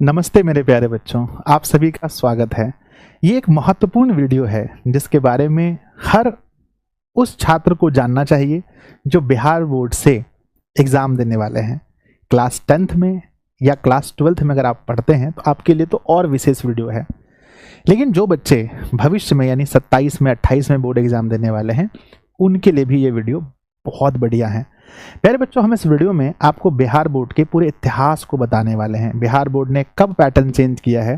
नमस्ते मेरे प्यारे बच्चों, आप सभी का स्वागत है। ये एक महत्वपूर्ण वीडियो है जिसके बारे में हर उस छात्र को जानना चाहिए जो बिहार बोर्ड से एग्ज़ाम देने वाले हैं। क्लास 10th में या क्लास 12th में अगर आप पढ़ते हैं तो आपके लिए तो और विशेष वीडियो है, लेकिन जो बच्चे भविष्य में यानी 27 में 28 में बोर्ड एग्ज़ाम देने वाले हैं उनके लिए भी ये वीडियो बहुत बढ़िया है। प्यारे बच्चों, हम इस वीडियो में आपको बिहार बोर्ड के पूरे इतिहास को बताने वाले हैं। बिहार बोर्ड ने कब पैटर्न चेंज किया है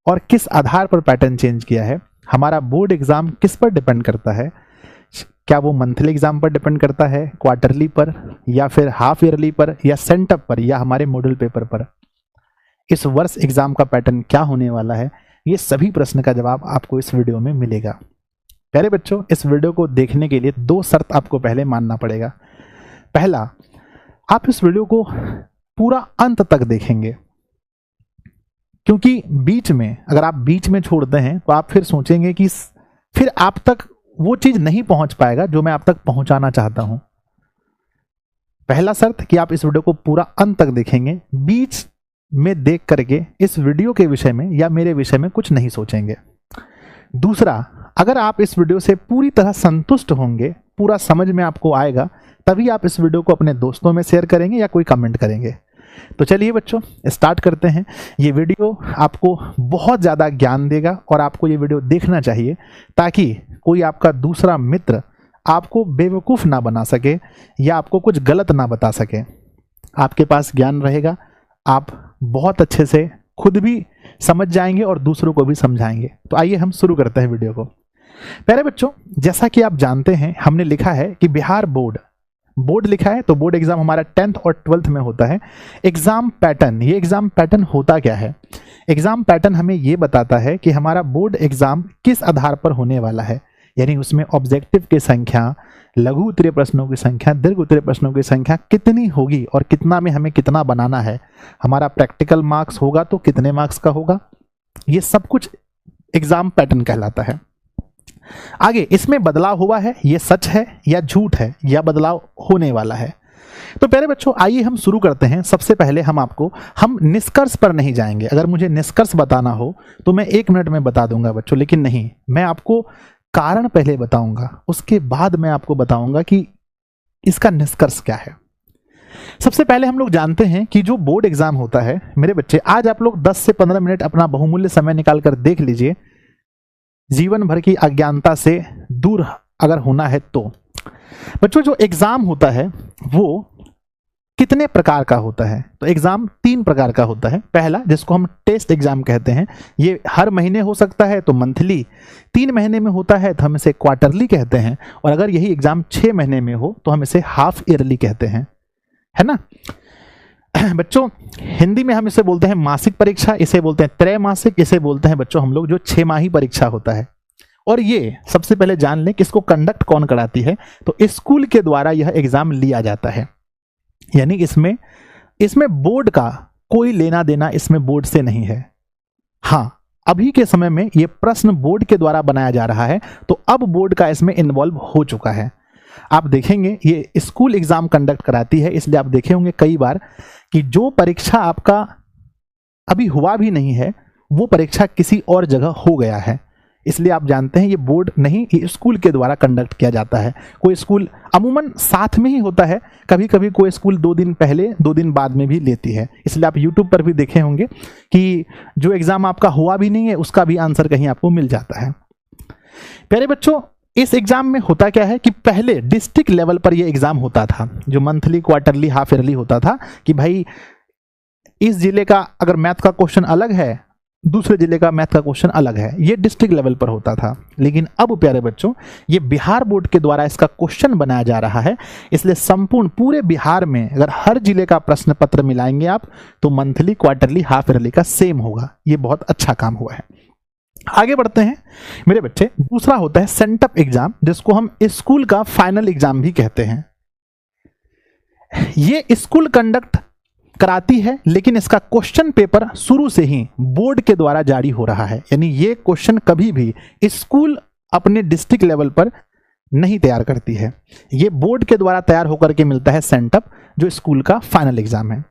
और किस आधार पर पैटर्न चेंज किया है, हमारा बोर्ड एग्जाम किस पर डिपेंड करता है, क्या वो मंथली एग्जाम पर डिपेंड करता है, क्वार्टरली पर, या फिर हाफ ईयरली पर, या सेंटअप पर, या हमारे मॉडल पेपर पर, इस वर्ष एग्जाम का पैटर्न क्या होने वाला है, ये सभी प्रश्न का जवाब आपको इस वीडियो में मिलेगा। प्यारे बच्चों, इस वीडियो को देखने के लिए 2 शर्त आपको पहले मानना पड़ेगा। पहला, आप इस वीडियो को पूरा अंत तक देखेंगे, क्योंकि बीच में अगर आप बीच में छोड़ते हैं तो आप फिर सोचेंगे कि फिर आप तक वो चीज नहीं पहुंच पाएगा जो मैं आप तक पहुंचाना चाहता हूं। पहला शर्त कि आप इस वीडियो को पूरा अंत तक देखेंगे, बीच में देख करके इस वीडियो के विषय में या मेरे विषय में कुछ नहीं सोचेंगे। दूसरा, अगर आप इस वीडियो से पूरी तरह संतुष्ट होंगे, पूरा समझ में आपको आएगा, तभी आप इस वीडियो को अपने दोस्तों में शेयर करेंगे या कोई कमेंट करेंगे। तो चलिए बच्चों, स्टार्ट करते हैं। ये वीडियो आपको बहुत ज़्यादा ज्ञान देगा और आपको ये वीडियो देखना चाहिए ताकि कोई आपका दूसरा मित्र आपको बेवकूफ़ ना बना सके या आपको कुछ गलत ना बता सके। आपके पास ज्ञान रहेगा, आप बहुत अच्छे से खुद भी समझ जाएंगे और दूसरों को भी समझाएंगे। तो आइए हम शुरू करते हैं वीडियो को। प्यारे बच्चों, जैसा कि आप जानते हैं, हमने लिखा है कि बिहार बोर्ड लिखा है, तो बोर्ड एग्जाम हमारा 10th और 12th में होता है। एग्जाम पैटर्न, ये एग्जाम पैटर्न होता क्या है? एग्जाम पैटर्न हमें ये बताता है कि हमारा बोर्ड एग्जाम किस आधार पर होने वाला है, यानी उसमें ऑब्जेक्टिव की संख्या, लघु उत्तरीय प्रश्नों की संख्या, दीर्घ उत्तरीय प्रश्नों की संख्या कितनी होगी और कितना में हमें कितना बनाना है, हमारा प्रैक्टिकल मार्क्स होगा तो कितने मार्क्स का होगा, ये सब कुछ एग्जाम पैटर्न कहलाता है। आगे इसमें बदलाव हुआ है, ये सच है या झूठ है, या बदलाव होने वाला है। तो प्यारे बच्चों, आइए हम शुरू करते हैं। सबसे पहले हम निष्कर्ष पर नहीं जाएंगे। अगर मुझे निष्कर्ष बताना हो तो मैं 1 मिनट में बता दूंगा बच्चों, लेकिन नहीं, मैं आपको कारण पहले बताऊंगा, उसके बाद मैं आपको बताऊंगा कि इसका निष्कर्ष क्या है। सबसे पहले हम लोग जानते हैं कि जो बोर्ड एग्जाम होता है, मेरे बच्चे, आज आप लोग 10 से 15 मिनट अपना बहुमूल्य समय निकाल कर देख लीजिए। जीवन भर की अज्ञानता से दूर अगर होना है तो बच्चों, जो एग्जाम होता है वो कितने प्रकार का होता है? तो एग्जाम 3 प्रकार का होता है। पहला, जिसको हम टेस्ट एग्जाम कहते हैं, ये हर महीने हो सकता है तो मंथली, 3 महीने में होता है तो हम इसे क्वार्टरली कहते हैं, और अगर यही एग्जाम 6 महीने में हो तो हम इसे हाफ ईयरली कहते हैं, है ना बच्चों? हिंदी में हम इसे बोलते हैं मासिक परीक्षा, इसे बोलते हैं त्रैमासिक, इसे बोलते हैं बच्चों हम लोग जो 6 माही परीक्षा होता है। और ये सबसे पहले जान लें कि इसको कंडक्ट कौन कराती है, तो स्कूल के द्वारा यह एग्जाम लिया जाता है। यानी इसमें बोर्ड का कोई लेना देना इसमें बोर्ड से नहीं है। हाँ, अभी के समय में ये प्रश्न बोर्ड के द्वारा बनाया जा रहा है, तो अब बोर्ड का इसमें इन्वॉल्व हो चुका है। आप देखेंगे ये स्कूल एग्जाम कंडक्ट कराती है, इसलिए आप देखे होंगे कई बार कि जो परीक्षा आपका अभी हुआ भी नहीं है वो परीक्षा किसी और जगह हो गया है, इसलिए आप जानते हैं ये बोर्ड नहीं, ये स्कूल के द्वारा कंडक्ट किया जाता है। कोई स्कूल अमूमन साथ में ही होता है, कभी कभी कोई स्कूल 2 दिन पहले 2 दिन बाद में भी लेती है। इसलिए आप यूट्यूब पर भी देखे होंगे कि जो एग्जाम आपका हुआ भी नहीं है उसका भी आंसर कहीं आपको मिल जाता है। प्यारे बच्चों, इस एग्जाम में होता क्या है कि पहले डिस्ट्रिक्ट लेवल पर यह एग्जाम होता था, जो मंथली, क्वार्टरली, हाफ ईयरली होता था, कि भाई इस जिले का अगर मैथ का क्वेश्चन अलग है, दूसरे जिले का मैथ का क्वेश्चन अलग है, ये डिस्ट्रिक्ट लेवल पर होता था। लेकिन अब प्यारे बच्चों, ये बिहार बोर्ड के द्वारा इसका क्वेश्चन बनाया जा रहा है, इसलिए संपूर्ण पूरे बिहार में अगर हर जिले का प्रश्न पत्र मिलाएंगे आप तो मंथली, क्वार्टरली, हाफ ईयरली का सेम होगा। ये बहुत अच्छा काम हुआ है। आगे बढ़ते हैं मेरे बच्चे। दूसरा होता है सेंटअप एग्जाम, जिसको हम स्कूल का फाइनल एग्जाम भी कहते हैं। ये स्कूल कंडक्ट कराती है, लेकिन इसका क्वेश्चन पेपर शुरू से ही बोर्ड के द्वारा जारी हो रहा है। यानी ये क्वेश्चन कभी भी स्कूल अपने डिस्ट्रिक्ट लेवल पर नहीं तैयार करती है, ये बोर्ड के द्वारा तैयार होकर के मिलता है सेंटअप, जो स्कूल का फाइनल एग्जाम है।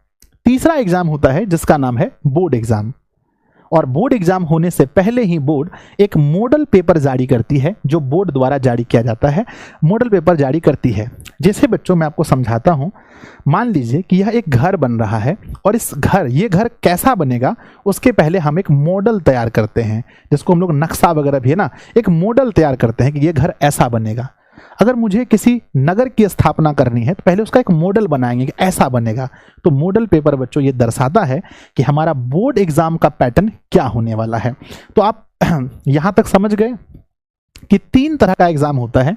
तीसरा एग्जाम होता है जिसका नाम है बोर्ड एग्जाम। और बोर्ड एग्जाम होने से पहले ही बोर्ड एक मॉडल पेपर जारी करती है, जो बोर्ड द्वारा जारी किया जाता है, मॉडल पेपर जारी करती है। जैसे बच्चों मैं आपको समझाता हूं, मान लीजिए कि यह एक घर बन रहा है और ये घर कैसा बनेगा उसके पहले हम एक मॉडल तैयार करते हैं, जिसको हम लोग नक्शा वगैरह भी है ना, एक मॉडल तैयार करते हैं कि ये घर ऐसा बनेगा। अगर मुझे किसी नगर की स्थापना करनी है तो पहले उसका एक मॉडल बनाएंगे कि ऐसा बनेगा। तो मॉडल पेपर बच्चों ये दर्शाता है कि हमारा बोर्ड एग्जाम का पैटर्न क्या होने वाला है। तो आप यहां तक समझ गए कि 3 तरह का एग्जाम होता है।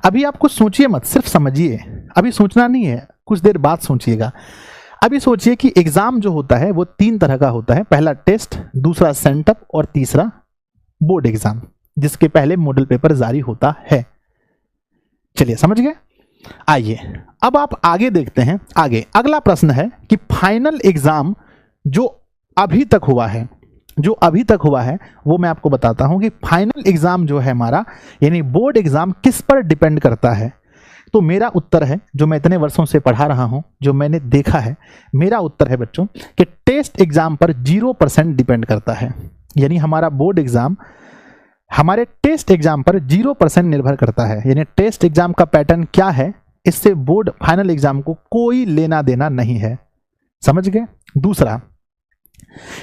अभी आप कुछ सोचिए मत, सिर्फ समझिए, अभी सोचना नहीं है, कुछ देर बाद सोचिएगा। अभी सोचिए कि एग्जाम जो होता है वो 3 तरह का होता है, पहला टेस्ट, दूसरा सेंटअप और तीसरा बोर्ड एग्जाम, जिसके पहले मॉडल पेपर जारी होता है। चलिए समझ गए। आइए अब आप आगे देखते हैं। आगे अगला प्रश्न है कि फाइनल एग्जाम जो अभी तक हुआ है वो मैं आपको बताता हूं कि फाइनल एग्जाम जो है हमारा, यानी बोर्ड एग्जाम, किस पर डिपेंड करता है। तो मेरा उत्तर है, जो मैं इतने वर्षों से पढ़ा रहा हूं, जो मैंने देखा है, मेरा उत्तर है बच्चों कि टेस्ट एग्जाम पर 0% डिपेंड करता है। यानी हमारा बोर्ड एग्जाम हमारे टेस्ट एग्जाम पर 0% निर्भर करता है। यानी टेस्ट एग्जाम का पैटर्न क्या है, इससे बोर्ड फाइनल एग्जाम को कोई लेना देना नहीं है। समझ गए। दूसरा,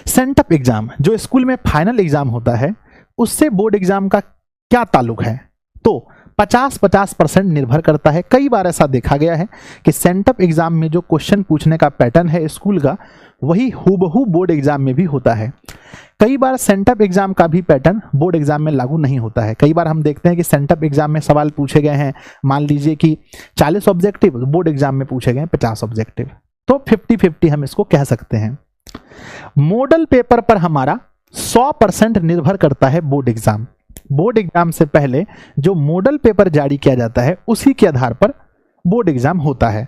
सेंटअप एग्जाम जो स्कूल में फाइनल एग्जाम होता है, उससे बोर्ड एग्जाम का क्या ताल्लुक है। तो 50-50% निर्भर करता है। कई बार ऐसा देखा गया है कि सेंटअप एग्जाम में जो क्वेश्चन पूछने का पैटर्न है स्कूल का, वही हूबहू बोर्ड एग्जाम में भी होता है। कई बार सेंटअप एग्जाम का भी पैटर्न बोर्ड एग्जाम में लागू नहीं होता है। कई बार हम देखते हैं कि सेंटअप एग्जाम में सवाल पूछे गए हैं, मान लीजिए कि 40 ऑब्जेक्टिव, बोर्ड एग्जाम में पूछे गए 50 ऑब्जेक्टिव, तो 50-50 हम इसको कह सकते हैं। मॉडल पेपर पर हमारा 100% निर्भर करता है बोर्ड एग्जाम। बोर्ड एग्जाम से पहले जो मॉडल पेपर जारी किया जाता है उसी के आधार पर बोर्ड एग्जाम होता है।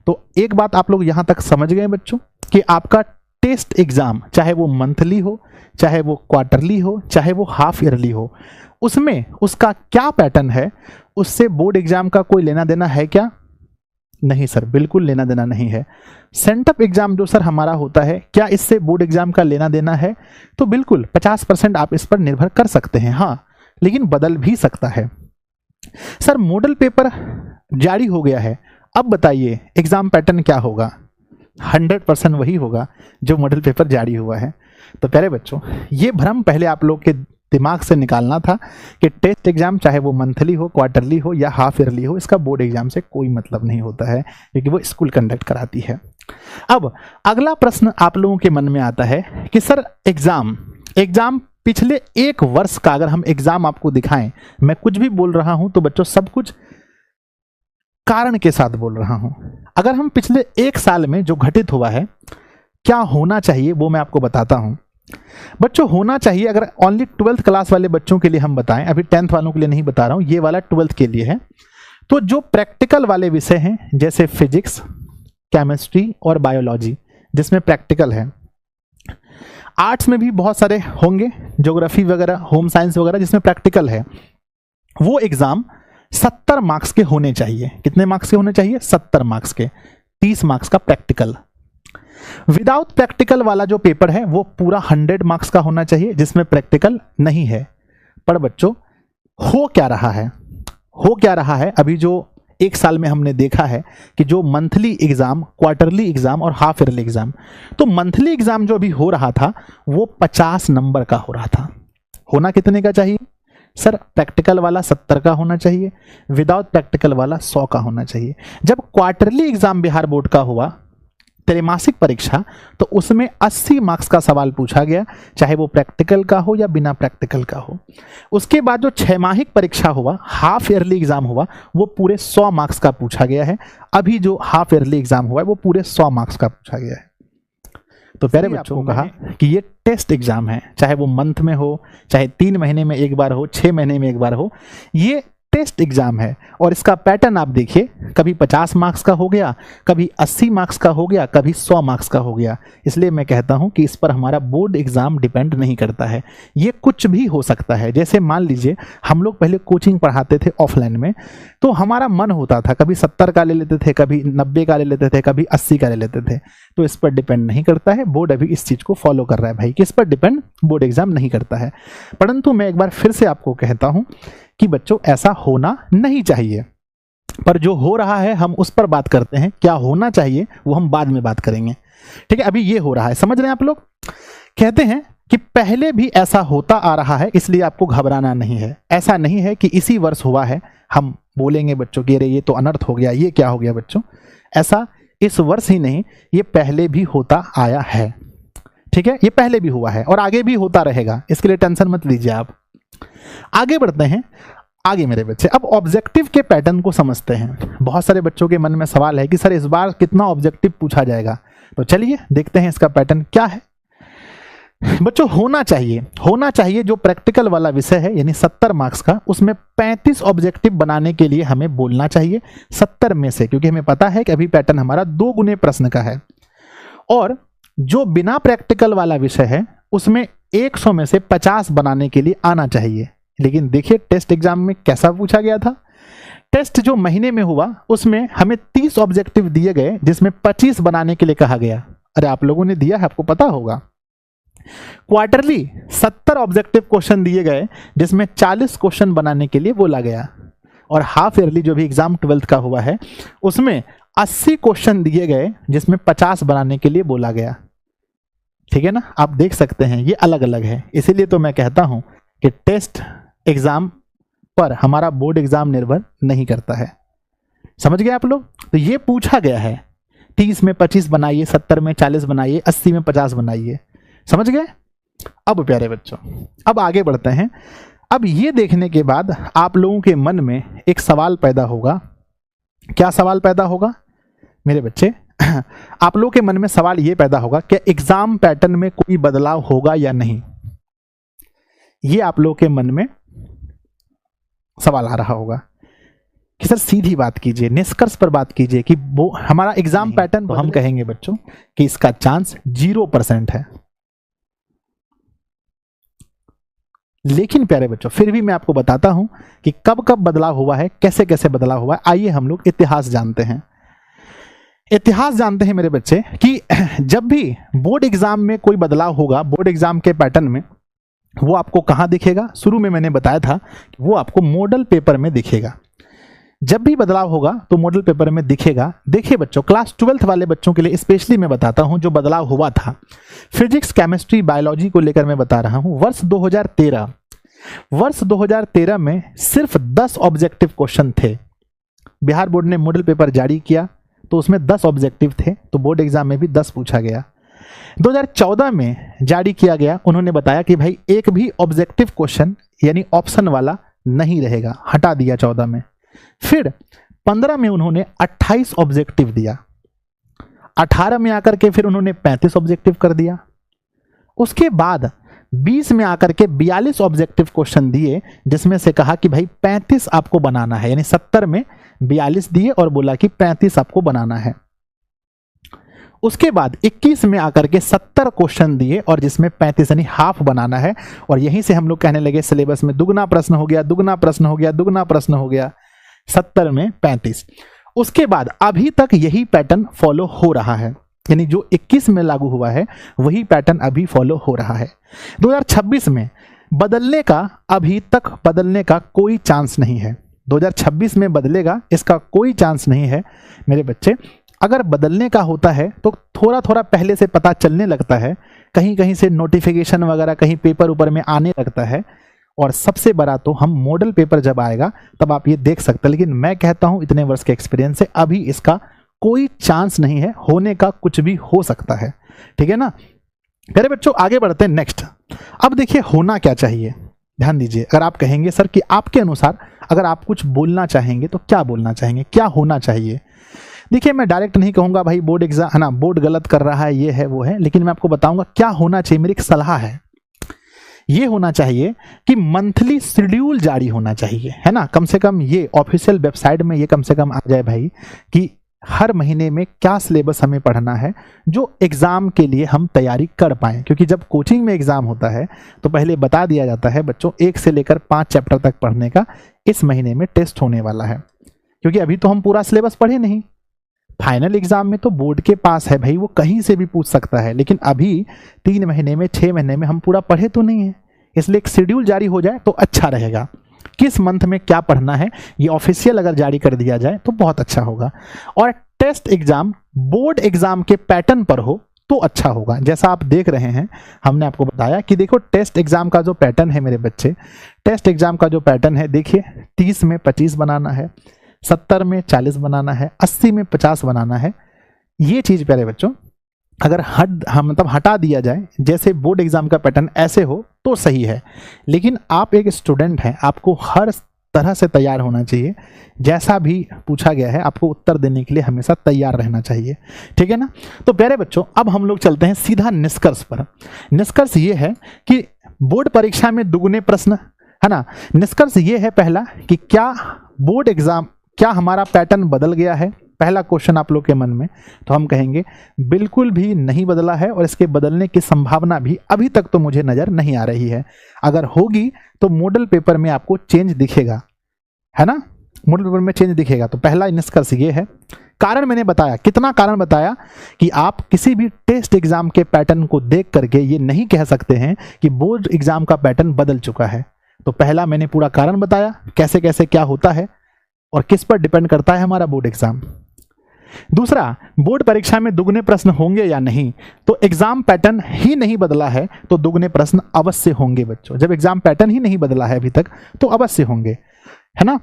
तो एक बात आप लोग यहां तक समझ गए बच्चों कि आपका टेस्ट एग्जाम, चाहे वो मंथली हो, चाहे वो क्वार्टरली हो, चाहे वो हाफ ईयरली हो, उसमें उसका क्या पैटर्न है, उससे बोर्ड एग्जाम का कोई लेना देना है क्या? नहीं सर, बिल्कुल लेना देना नहीं है। सेंटअप एग्जाम जो सर हमारा होता है, क्या इससे बोर्ड एग्जाम का लेना देना है? तो बिल्कुल 50% आप इस पर निर्भर कर सकते हैं, हाँ, लेकिन बदल भी सकता है। सर मॉडल पेपर जारी हो गया है, अब बताइए एग्जाम पैटर्न क्या होगा? 100% वही होगा जो मॉडल पेपर जारी हुआ है। तो प्यारे बच्चों, ये भ्रम पहले आप लोग के दिमाग से निकालना था कि टेस्ट एग्जाम चाहे वो मंथली हो, क्वार्टरली हो या हाफ ईयरली हो, इसका बोर्ड एग्जाम से कोई मतलब नहीं होता है, क्योंकि वो स्कूल कंडक्ट कराती है। अब अगला प्रश्न आप लोगों के मन में आता है कि सर एग्जाम पिछले 1 वर्ष का अगर हम एग्जाम आपको दिखाएं, मैं कुछ भी बोल रहा हूं तो बच्चों सब कुछ कारण के साथ बोल रहा हूं। अगर हम पिछले 1 साल में जो घटित हुआ है, क्या होना चाहिए वो मैं आपको बताता हूं। बच्चों होना चाहिए, अगर ओनली 12th क्लास वाले बच्चों के लिए हम बताएं, अभी 10th वालों के लिए नहीं बता रहा हूं, ये वाला 12th के लिए है। तो जो प्रैक्टिकल वाले विषय हैं जैसे फिजिक्स, केमिस्ट्री और बायोलॉजी, जिसमें प्रैक्टिकल है, आर्ट्स में भी बहुत सारे होंगे, ज्योग्राफी वगैरह, होम साइंस वगैरह, जिसमें प्रैक्टिकल है, वो एग्जाम 70 मार्क्स के होने चाहिए। कितने मार्क्स के होने चाहिए? 70 मार्क्स के, 30 मार्क्स का प्रैक्टिकल। विदाउट प्रैक्टिकल वाला जो पेपर है वो पूरा 100 मार्क्स का होना चाहिए, जिसमें प्रैक्टिकल नहीं है। पर बच्चों हो क्या रहा है अभी जो 1 साल में हमने देखा है कि जो मंथली एग्जाम, क्वार्टरली एग्जाम और हाफ ईयरली एग्जाम, तो मंथली एग्जाम जो अभी हो रहा था वो 50 नंबर का हो रहा था। होना कितने का चाहिए सर? प्रैक्टिकल वाला 70 का होना चाहिए, विदाउट प्रैक्टिकल वाला 100 का होना चाहिए। जब क्वार्टरली एग्जाम बिहार बोर्ड का हुआ, त्रैमासिक परीक्षा, तो उसमें 80 मार्क्स का सवाल पूछा गया, चाहे वो प्रैक्टिकल का हो या बिना प्रैक्टिकल का हो। उसके बाद जो 6 परीक्षा हुआ, हाफ ईयरली एग्जाम हुआ, वो पूरे 100 मार्क्स का पूछा गया है। अभी जो हाफ ईयरली एग्जाम हुआ है वो पूरे 100 मार्क्स का पूछा गया है। तो प्यारे बच्चों को कहा कि ये टेस्ट एग्जाम है, चाहे वो मंथ में हो, चाहे 3 महीने में एक बार हो, 6 महीने में एक बार हो, ये टेस्ट एग्जाम है और इसका पैटर्न आप देखिए, कभी 50 मार्क्स का हो गया, कभी 80 मार्क्स का हो गया, कभी 100 मार्क्स का हो गया। इसलिए मैं कहता हूं कि इस पर हमारा बोर्ड एग्जाम डिपेंड नहीं करता है, ये कुछ भी हो सकता है। जैसे मान लीजिए हम लोग पहले कोचिंग पढ़ाते थे ऑफलाइन में, तो हमारा मन होता था, कभी 70 का ले लेते थे, कभी 90 का ले लेते थे, कभी 80 का ले लेते थे। तो इस पर डिपेंड नहीं करता है, बोर्ड अभी इस चीज को फॉलो कर रहा है भाई, कि इस पर डिपेंड बोर्ड एग्जाम नहीं करता है। परंतु मैं एक बार फिर से आपको कहता हूं कि बच्चों ऐसा होना नहीं चाहिए, पर जो हो रहा है हम उस पर बात करते हैं। क्या होना चाहिए वो हम बाद में बात करेंगे, ठीक है। अभी ये हो रहा है, समझ रहे हैं आप लोग। कहते हैं कि पहले भी ऐसा होता आ रहा है, इसलिए आपको घबराना नहीं है। ऐसा नहीं है कि इसी वर्ष हुआ है, हम बोलेंगे बच्चों कि अरे ये तो अनर्थ हो गया, ये क्या हो गया बच्चों। ऐसा इस वर्ष ही नहीं, ये पहले भी होता आया है, ठीक है। ये पहले भी हुआ है और आगे भी होता रहेगा, इसके लिए टेंशन मत लीजिए आप। आगे बढ़ते हैं, आगे मेरे बच्चे अब ऑब्जेक्टिव के पैटर्न को समझते हैं। बहुत सारे बच्चों के मन में सवाल है कि सर इस बार कितना ऑब्जेक्टिव पूछा जाएगा, तो चलिए देखते हैं इसका पैटर्न क्या है। बच्चों होना चाहिए जो प्रैक्टिकल वाला विषय है यानी 70 मार्क्स का, उसमें 35 ऑब्जेक्टिव बनाने के लिए हमें बोलना चाहिए 70 में से, क्योंकि हमें पता है कि अभी पैटर्न हमारा 2 गुने प्रश्न का है। और जो बिना प्रैक्टिकल वाला विषय है उसमें 100 में से 50 बनाने के लिए आना चाहिए। लेकिन देखिए टेस्ट एग्जाम में कैसा पूछा गया था। टेस्ट जो महीने में हुआ उसमें हमें 30 ऑब्जेक्टिव दिए गए, जिसमें 25 बनाने के लिए कहा गया। अरे आप लोगों ने दिया है, आपको पता होगा। क्वार्टरली 70 ऑब्जेक्टिव क्वेश्चन दिए गए, जिसमें 40 क्वेश्चन बनाने के लिए बोला गया। और हाफ ईयरली जो भी एग्जाम 12th का हुआ है उसमें 80 क्वेश्चन दिए गए, जिसमें 50 बनाने के लिए बोला गया, ठीक है ना। आप देख सकते हैं ये अलग अलग है। इसीलिए तो मैं कहता हूं कि टेस्ट एग्जाम पर हमारा बोर्ड एग्जाम निर्भर नहीं करता है। समझ गए आप लोग। तो ये पूछा गया है 30 में 25 बनाइए, 70 में 40 बनाइए, 80 में 50 बनाइए, समझ गए। अब प्यारे बच्चों अब आगे बढ़ते हैं। अब ये देखने के बाद आप लोगों के मन में एक सवाल पैदा होगा। क्या सवाल पैदा होगा मेरे बच्चे? आप लोगों के मन में सवाल ये पैदा होगा कि एग्जाम पैटर्न में कोई बदलाव होगा या नहीं। ये आप लोगों के मन में सवाल आ रहा होगा कि सर सीधी बात कीजिए, निष्कर्ष पर बात कीजिए कि वो हमारा एग्जाम पैटर्न, तो हम कहेंगे बच्चों कि इसका चांस 0% है। लेकिन प्यारे बच्चों फिर भी मैं आपको बताता हूं कि कब कब बदलाव हुआ है, कैसे कैसे बदलाव हुआ है। आइए हम लोग इतिहास जानते हैं। इतिहास जानते हैं मेरे बच्चे कि जब भी बोर्ड एग्जाम में कोई बदलाव होगा, बोर्ड एग्जाम के पैटर्न में, वो आपको कहां दिखेगा? शुरू में मैंने बताया था कि वो आपको मॉडल पेपर में दिखेगा। जब भी बदलाव होगा तो मॉडल पेपर में दिखेगा। देखिए बच्चों क्लास 12th वाले बच्चों के लिए स्पेशली मैं बताता हूं जो बदलाव हुआ था। फिजिक्स, केमिस्ट्री, बायोलॉजी को लेकर मैं बता रहा हूं। वर्ष 2013 में सिर्फ 10 ऑब्जेक्टिव क्वेश्चन थे। बिहार बोर्ड ने मॉडल पेपर जारी किया तो उसमें 10 ऑब्जेक्टिव थे, तो बोर्ड एग्जाम में भी 10 पूछा गया। 2014 में जारी किया गया, उन्होंने बताया कि भाई एक भी ऑब्जेक्टिव क्वेश्चन यानी ऑप्शन वाला नहीं रहेगा, हटा दिया 14 में। फिर 15 में उन्होंने 28 ऑब्जेक्टिव दिया। 18 में आकर के फिर उन्होंने 35 ऑब्जेक्टिव कर दिया। उसके बाद 20 में आकर के 42 ऑब्जेक्टिव क्वेश्चन दिए, जिसमें से कहा कि भाई 35 आपको बनाना है, यानी 70 में 42 दिए और बोला कि 35 आपको बनाना है। उसके बाद 21 में आकर के 70 क्वेश्चन दिए और जिसमें 35 यानी हाफ बनाना है। और यहीं से हम लोग कहने लगे सिलेबस में दुगना प्रश्न हो गया, दुगना प्रश्न हो गया, दुगना प्रश्न हो गया। 70 में 35। उसके बाद अभी तक यही पैटर्न फॉलो हो रहा है, यानी जो 21 में लागू हुआ है वही पैटर्न अभी फॉलो हो रहा है। 2026 में बदलने का, अभी तक बदलने का कोई चांस नहीं है। 2026 में बदलेगा इसका कोई चांस नहीं है मेरे बच्चे। अगर बदलने का होता है तो थोड़ा थोड़ा पहले से पता चलने लगता है, कहीं कहीं से नोटिफिकेशन वगैरह कहीं पेपर ऊपर में आने लगता है। और सबसे बड़ा तो हम मॉडल पेपर जब आएगा तब आप ये देख सकते हैं। लेकिन मैं कहता हूं इतने वर्ष के एक्सपीरियंस से अभी इसका कोई चांस नहीं है, होने का कुछ भी हो सकता है, ठीक है ना। मेरे बच्चों आगे बढ़ते हैं नेक्स्ट। अब देखिए होना क्या चाहिए, ध्यान दीजिए। अगर आप कहेंगे सर कि आपके अनुसार अगर आप कुछ बोलना चाहेंगे तो क्या बोलना चाहेंगे, क्या होना चाहिए? देखिए मैं डायरेक्ट नहीं कहूंगा भाई बोर्ड एग्जाम है ना, बोर्ड गलत कर रहा है, ये है वो है, लेकिन मैं आपको बताऊंगा क्या होना चाहिए। मेरी एक सलाह है, ये होना चाहिए कि मंथली शेड्यूल जारी होना चाहिए, है ना। कम से कम ये ऑफिशियल वेबसाइट में ये कम से कम आ जाए भाई कि हर महीने में क्या सिलेबस हमें पढ़ना है जो एग्जाम के लिए हम तैयारी कर पाएं। क्योंकि जब कोचिंग में एग्जाम होता है तो पहले बता दिया जाता है बच्चों 1 से लेकर 5 चैप्टर तक पढ़ने का इस महीने में टेस्ट होने वाला है। क्योंकि अभी तो हम पूरा सिलेबस पढ़े नहीं, फाइनल एग्जाम में तो बोर्ड के पास है भाई, वो कहीं से भी पूछ सकता है। लेकिन अभी 3 महीने में 6 महीने में हम पूरा पढ़े तो नहीं है, इसलिए एक शेड्यूल जारी हो जाए तो अच्छा रहेगा। किस मंथ में क्या पढ़ना है ये ऑफिशियल अगर जारी कर दिया जाए तो बहुत अच्छा होगा। और टेस्ट एग्जाम बोर्ड एग्जाम के पैटर्न पर हो तो अच्छा होगा। जैसा आप देख रहे हैं, हमने आपको बताया कि देखो टेस्ट एग्जाम का जो पैटर्न है मेरे बच्चे, टेस्ट एग्जाम का जो पैटर्न है देखिए, 30 में 25 बनाना है, 70 में 40 बनाना है, 80 में 50 बनाना है। ये चीज प्यारे बच्चों अगर मतलब हटा दिया जाए, जैसे बोर्ड एग्जाम का पैटर्न ऐसे हो तो सही है। लेकिन आप एक स्टूडेंट हैं, आपको हर तरह से तैयार होना चाहिए। जैसा भी पूछा गया है आपको उत्तर देने के लिए हमेशा तैयार रहना चाहिए, ठीक है ना। तो प्यारे बच्चों अब हम लोग चलते हैं सीधा निष्कर्ष पर। निष्कर्ष ये है कि बोर्ड परीक्षा में दुगने प्रश्न, है ना। निष्कर्ष ये है पहला कि क्या बोर्ड एग्जाम, क्या हमारा पैटर्न बदल गया है, पहला क्वेश्चन आप लोग के मन में। तो हम कहेंगे बिल्कुल भी नहीं बदला है और इसके बदलने की संभावना भी अभी तक तो मुझे नजर नहीं आ रही है। अगर होगी तो मॉडल पेपर में आपको चेंज दिखेगा, है ना, मॉडल पेपर में चेंज दिखेगा। तो पहला निष्कर्ष ये है। कारण मैंने बताया, कितना कारण बताया कि आप किसी भी टेस्ट एग्जाम के पैटर्न को देख करके ये नहीं कह सकते हैं कि बोर्ड एग्जाम का पैटर्न बदल चुका है। तो पहला मैंने पूरा कारण बताया, कैसे कैसे क्या होता है और किस पर डिपेंड करता है हमारा बोर्ड एग्जाम। दूसरा, बोर्ड परीक्षा में दुगने प्रश्न होंगे या नहीं। तो एग्जाम पैटर्न ही नहीं बदला है तो दुगने प्रश्न अवश्य होंगे बच्चों। जब एग्जाम पैटर्न ही नहीं बदला है अभी तक तो अवश्य होंगे, है ना।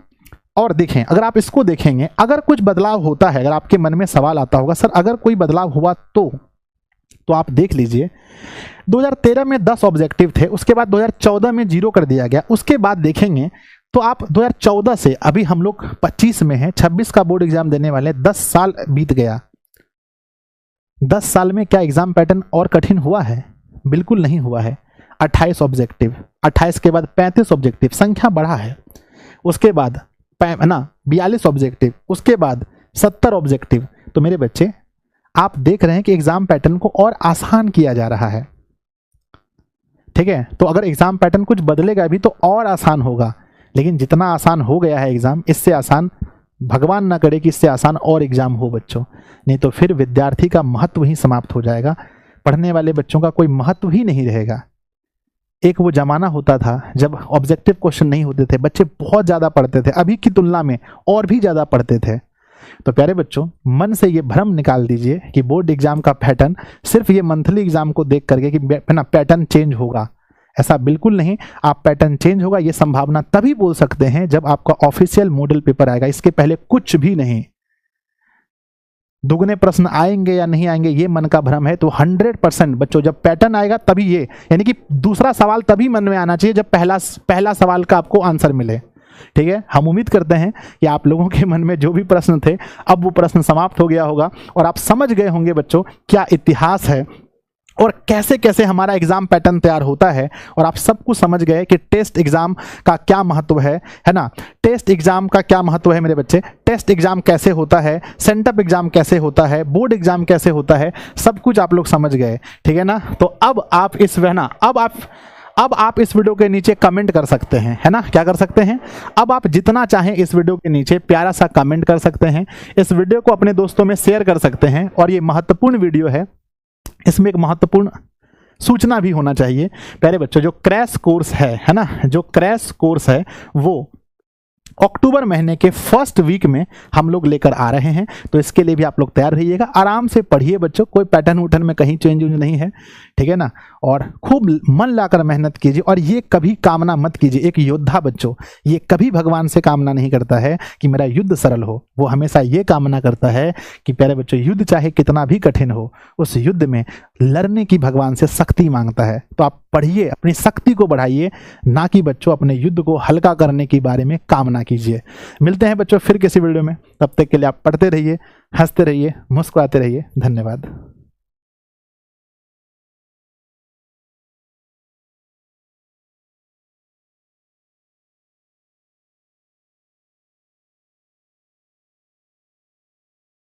और देखें, अगर आप इसको देखेंगे, अगर कुछ बदलाव होता है, अगर आपके मन में सवाल आता होगा सर अगर कोई बदलाव हुआ तो आप देख लीजिए 2013 में 10 ऑब्जेक्टिव थे, उसके बाद 2014 में 0 कर दिया गया। उसके बाद देखेंगे तो आप 2014 से अभी हम लोग 25 में हैं, 26 का बोर्ड एग्जाम देने वाले, 10 साल बीत गया। 10 साल में क्या एग्जाम पैटर्न और कठिन हुआ है? बिल्कुल नहीं हुआ है। 28 ऑब्जेक्टिव, 28 के बाद 35 ऑब्जेक्टिव, संख्या बढ़ा है। उसके बाद 42 ऑब्जेक्टिव, उसके बाद 70 ऑब्जेक्टिव। तो मेरे बच्चे आप देख रहे हैं कि एग्जाम पैटर्न को और आसान किया जा रहा है, ठीक है। तो अगर एग्जाम पैटर्न कुछ बदलेगा भी तो और आसान होगा। लेकिन जितना आसान हो गया है एग्जाम, इससे आसान भगवान ना करे कि इससे आसान और एग्जाम हो बच्चों, नहीं तो फिर विद्यार्थी का महत्व ही समाप्त हो जाएगा, पढ़ने वाले बच्चों का कोई महत्व ही नहीं रहेगा। एक वो जमाना होता था जब ऑब्जेक्टिव क्वेश्चन नहीं होते थे, बच्चे बहुत ज़्यादा पढ़ते थे, अभी की तुलना में और भी ज़्यादा पढ़ते थे। तो प्यारे बच्चों मन से ये भ्रम निकाल दीजिए कि बोर्ड एग्जाम का पैटर्न सिर्फ ये मंथली एग्जाम को देख करके कि पैटर्न चेंज होगा, ऐसा बिल्कुल नहीं। आप पैटर्न चेंज होगा ये संभावना तभी बोल सकते हैं जब आपका ऑफिशियल मॉडल पेपर आएगा, इसके पहले कुछ भी नहीं। दुगने प्रश्न आएंगे या नहीं आएंगे ये मन का भ्रम है। तो 100% बच्चों जब पैटर्न आएगा तभी ये, यानी कि दूसरा सवाल तभी मन में आना चाहिए जब पहला सवाल का आपको आंसर मिले, ठीक है। हम उम्मीद करते हैं कि आप लोगों के मन में जो भी प्रश्न थे अब वो प्रश्न समाप्त हो गया होगा और आप समझ गए होंगे बच्चों क्या इतिहास है और कैसे कैसे हमारा एग्जाम पैटर्न तैयार होता है। और आप सब कुछ समझ गए कि टेस्ट एग्जाम का क्या महत्व है ना। टेस्ट एग्जाम का क्या महत्व है मेरे बच्चे, टेस्ट एग्जाम कैसे होता है, सेंटअप एग्जाम कैसे होता है, बोर्ड एग्जाम कैसे होता है, सब कुछ आप लोग समझ गए, ठीक है ना। तो अब आप इस वीडियो के नीचे कमेंट कर सकते हैं, है ना। क्या कर सकते हैं? अब आप जितना चाहें इस वीडियो के नीचे प्यारा सा कमेंट कर सकते हैं, इस वीडियो को अपने दोस्तों में शेयर कर सकते हैं। और ये महत्वपूर्ण वीडियो है, इसमें एक महत्वपूर्ण सूचना भी होना चाहिए प्यारे बच्चों। जो क्रैश कोर्स है ना, जो क्रैश कोर्स है वो अक्टूबर महीने के फर्स्ट वीक में हम लोग लेकर आ रहे हैं। तो इसके लिए भी आप लोग तैयार रहिएगा, आराम से पढ़िए बच्चों, कोई पैटर्न उठन में कहीं चेंज नहीं है, ठीक है ना। और खूब मन लाकर मेहनत कीजिए और ये कभी कामना मत कीजिए। एक योद्धा बच्चों ये कभी भगवान से कामना नहीं करता है कि मेरा युद्ध सरल हो, वो हमेशा ये कामना करता है कि प्यारे बच्चों युद्ध चाहे कितना भी कठिन हो, उस युद्ध में लड़ने की भगवान से शक्ति मांगता है। तो आप पढ़िए, अपनी शक्ति को बढ़ाइए, ना कि बच्चों अपने युद्ध को हल्का करने के बारे में कामना कीजिए। मिलते हैं बच्चों फिर किसी वीडियो में, तब तक के लिए आप पढ़ते रहिए, हंसते रहिए, मुस्कुराते रहिए। धन्यवाद।